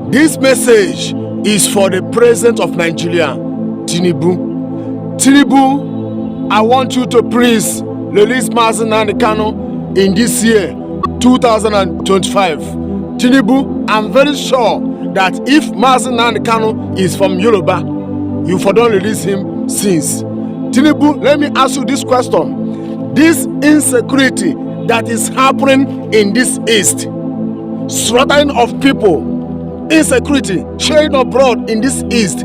This message is for the president of Nigeria, Tinubu. Tinubu, I want you to please release Mazi Nnamdi Kanu in this year, 2025. Tinubu, I'm very sure that if Mazi Nnamdi Kanu is from Yoruba, you for don't release him since. Tinubu, let me ask you this question. This insecurity that is happening in this east, slaughtering of people, insecurity sharing abroad in this east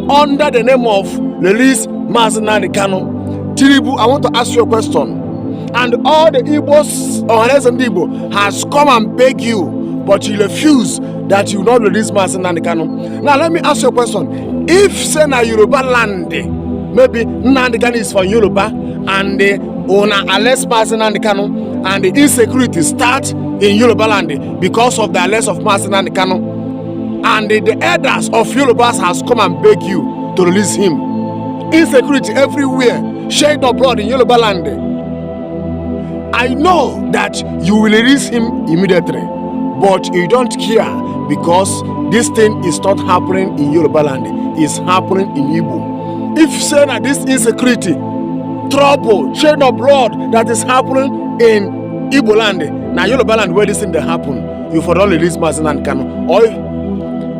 under the name of release Mazi Nnamdi Kanu. Tinubu, I want to ask you a question. And all the Igbos or Igbo has come and beg you, but you refuse that you not release Mazi Nnamdi Kanu. Now let me ask you a question. If say na Yoruba land, maybe Nnamdi Kanu is from Yoruba and the owner arrest Mazi Nnamdi Kanu and the insecurity start in Yoruba land because of the arrest of Mazi Nnamdi Kanu, and the elders of Yorubas has come and beg you to release him. Insecurity everywhere, shared abroad in Yoruba land. I know that you will release him immediately, but you don't care because this thing is not happening in Yoruba land, it's happening in Igbo. If say that this insecurity, trouble, shared abroad that is happening in Igbo land, now Yoruba land where this thing they happen, you for don't release Mazi Nnamdi Kanu. Or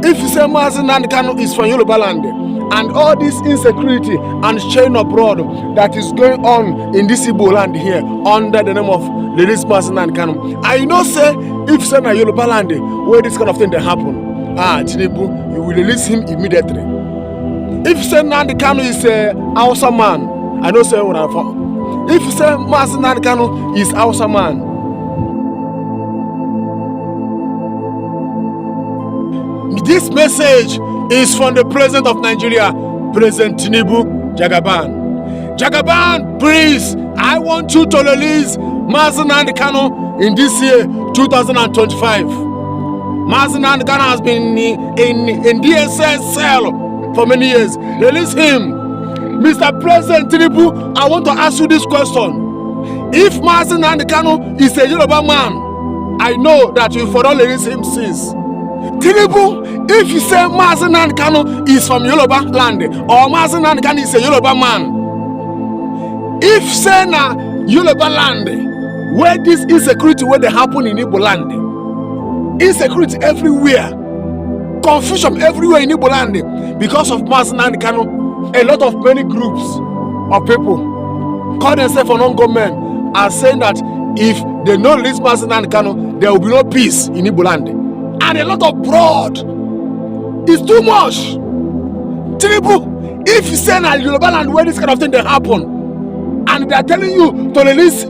if you say Mazi Nnamdi Kanu is from Yoruba land, and all this insecurity and chain abroad that is going on in this Igbo land here under the name of release Mazi Nnamdi Kanu, I know say if say na Yoruba land where this kind of thing they happen, Tinubu, you will release him immediately. If say Nnamdi Kanu is a Hausa man, I know say what I'm. If you say Mazi Nnamdi Kanu is Hausa man, this message is from the president of Nigeria, President Tinubu Jagaban. Jagaban, please, I want you to release Mazi Nnamdi Kanu in this year, 2025. Mazi Nnamdi Kanu has been in DSS cell for many years. Release him. Mr. President Tinubu, I want to ask you this question. If Mazi Nnamdi Kanu is a Yoruba man, I know that you for all release him since. Tinubu, if you say Mazi Nnamdi Kanu is from Yoruba land or Mazi Nnamdi Kanu is a Yoruba man, if say na Yoruba land where this insecurity where they happen in Igbo land, insecurity everywhere, confusion everywhere in Igbo land because of Mazi Nnamdi Kanu, a lot of many groups of people call themselves non-government are saying that if they don't release Mazi Nnamdi Kanu, there will be no peace in Igbo land. And a lot of blood is too much. Tinubu, if you say na Yoruba land where this kind of thing they happen, and they are telling you to release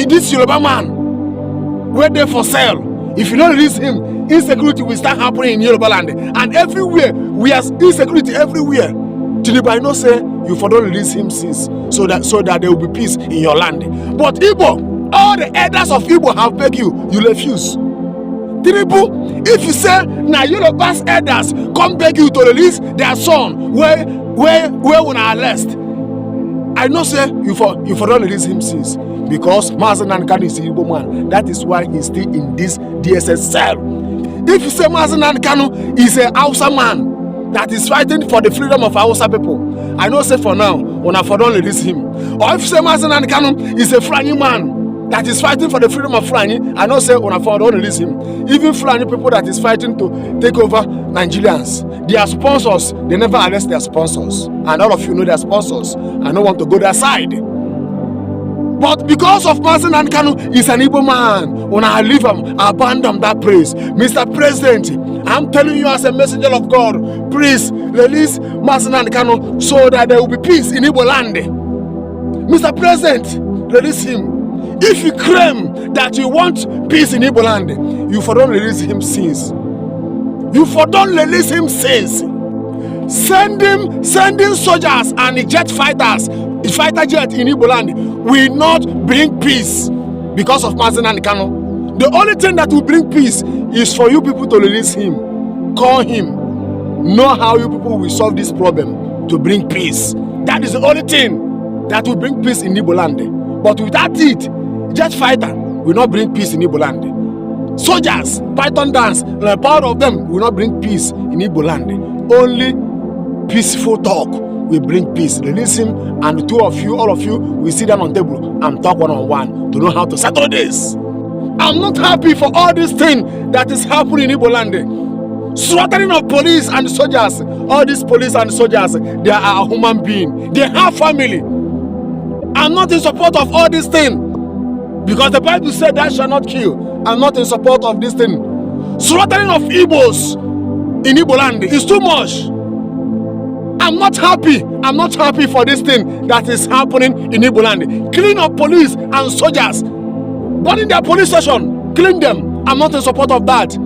this Yoruba man where they for sale, if you don't release him, insecurity will start happening in Yoruba land. And everywhere, we have insecurity everywhere. Tinubu, I know say you for don't release him since, so that there will be peace in your land. But Igbo, all the elders of Igbo have begged you, you refuse. Tinubu, if you say na Yoruba's elders come beg you to release their son where when I arrest, I know say you for don't release him since because Mazi Nnamdi Kanu is a Igbo man. That is why he's still in this DSS cell. If you say Mazi Nnamdi Kanu is a Hausa man that is fighting for the freedom of Hausa people, I know say for now when I for don't release him. Or if you say Mazi Nnamdi Kanu is a Fulani man that is fighting for the freedom of Fulani, I know say when I don't release him. Even Fulani people that is fighting to take over Nigerians, their sponsors, they never arrest their sponsors. And all of you know their sponsors. I don't want to go their side. But because of Mazi Nnamdi Kanu is an Igbo man, when I leave him, I abandon that praise. Mr. President, I'm telling you as a messenger of God, please release Mazi Nnamdi Kanu so that there will be peace in Igbo land. Mr. President, release him. If you claim that you want peace in Igbo land, you for don't release him since. You for don't release him since. Sending soldiers and jet fighters, fighter jet in Igbo land will not bring peace because of Mazi Nnamdi Kanu. The only thing that will bring peace is for you people to release him, call him, know how you people will solve this problem to bring peace. That is the only thing that will bring peace in Igbo land. But without it, jet fighter will not bring peace in Igbo land. soldiers, python dance, and the power of them will not bring peace in Igbo land. Only peaceful talk will bring peace. Release him, and the two of you, all of you, will sit down on table and talk one-on-one to know how to settle this. I'm not happy for all this thing that is happening in Igbo land. Slaughtering of police and soldiers. All these police and soldiers, they are a human being. They have family. I'm not in support of all this thing, because the Bible said thou shalt not kill. I'm not in support of this thing. Slaughtering of Igbos in Igbo land is too much. I'm not happy. I'm not happy for this thing that is happening in Igbo land. Killing of police and soldiers, burning their police station, killing them. I'm not in support of that.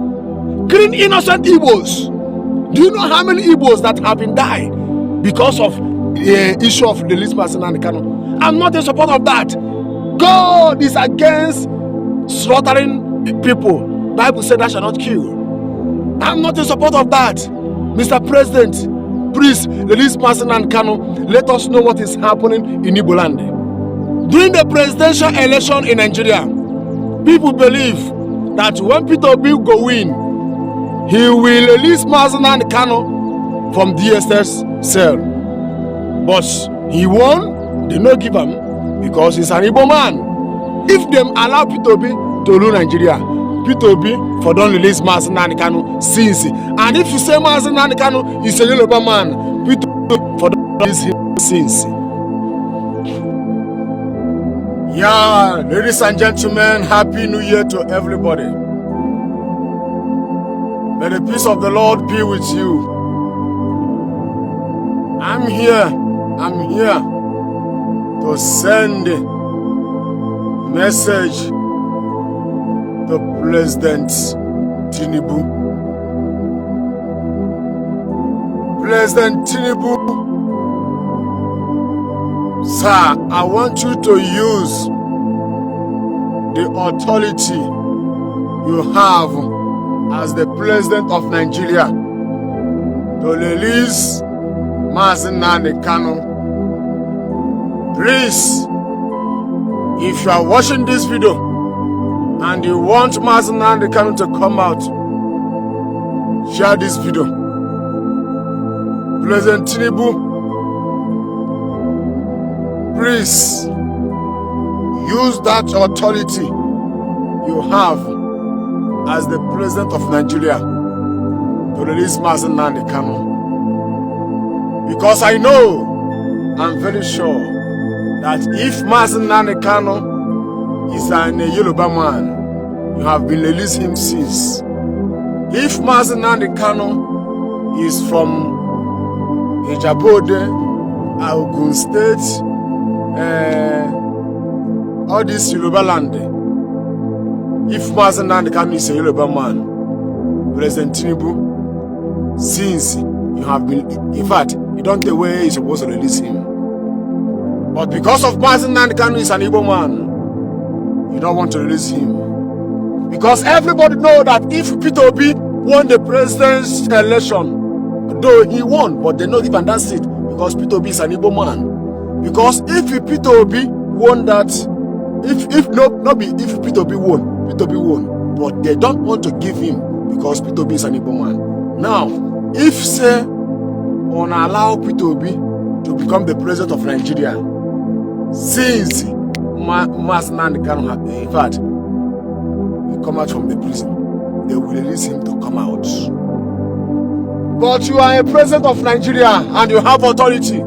Killing innocent Igbos. Do you know how many Igbos that have been died because of the issue of the release Mazi Nnamdi Kanu? I'm not in support of that. God is against slaughtering people. Bible said I shall not kill. I'm not in support of that. Mr. President, please release Mazi Nnamdi Kanu. Let us know what is happening in Igbo land. During the presidential election in Nigeria, people believe that when Peter Obi go win, he will release Mazi Nnamdi Kanu from DSS cell. But he won, they no give him, because he's an Igbo man. If them allow Peter Obi to rule Nigeria, Peter Obi for don't release Mazi Nnamdi Kanu since. And if you say Mazi Nnamdi Kanu is a Yoruba man, Peter Obi for don't release him since. Yeah, ladies and gentlemen, Happy New Year to everybody. May the peace of the Lord be with you. I'm here to send a message to President Tinubu. President Tinubu, sir, I want you to use the authority you have as the President of Nigeria to release Mazi Nnamdi Kanu. Please, if you are watching this video and you want Mazi Nnamdi Kanu to come out, share this video. President Tinubu, please use that authority you have as the President of Nigeria to release Mazi Nnamdi Kanu. Because I know, I'm very sure, that if Mazi Nnamdi Kanu is a Yoruba man, you have been released him since. If Mazi Nnamdi Kanu is from Ijabode, Ogun State, all this Yoruba land, if Mazi Nnamdi Kanu is a Yoruba man, President Tinubu, since you have been, in fact, you don't know where you're supposed to release him. But because of Mazi Nnamdi Kanu is an Igbo man, you don't want to release him. Because everybody know that if Peter Obi won the president's election, though he won, but they not even that seat because Peter Obi is an Igbo man. Because if Peter Obi won that, if Peter Obi won, but they don't want to give him because Peter Obi is an Igbo man. Now, if say on allow Peter Obi to become the president of Nigeria, since Mazi Nnamdi Kanu, in fact, he come out from the prison, they will release him to come out. But you are a president of Nigeria and you have authority.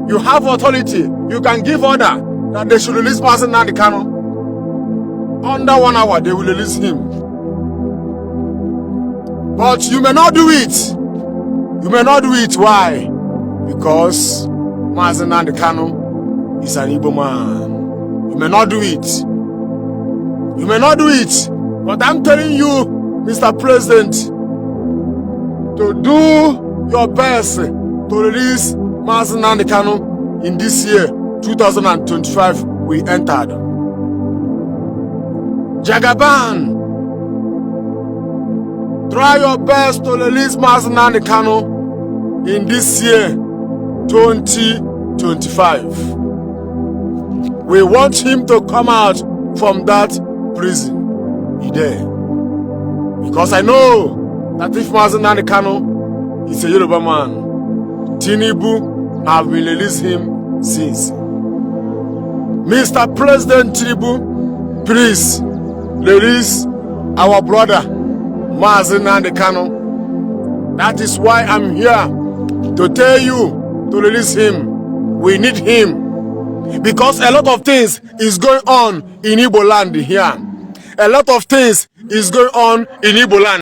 You have authority. You can give order that they should release Mazi Nnamdi Kanu. Under 1 hour, they will release him. But you may not do it. You may not do it. Why? Because Mazi Nnamdi Kanu is an Igbo man. You may not do it. You may not do it. But I'm telling you, Mr. President, to do your best to release Mazi Nnamdi Kanu in this year, 2025, we entered. Jagaban, try your best to release Mazi Nnamdi Kanu in this year, 2025. We want him to come out from that prison. be there. Because I know that if Mazi Nnamdi Kanu is a Yoruba man, Tinubu have been released him since. Mr. President Tinubu, please release our brother Mazi Nnamdi Kanu. That is why I'm here to tell you to release him. We need him. Because a lot of things is going on in Igbo land here. A lot of things is going on in Igbo land.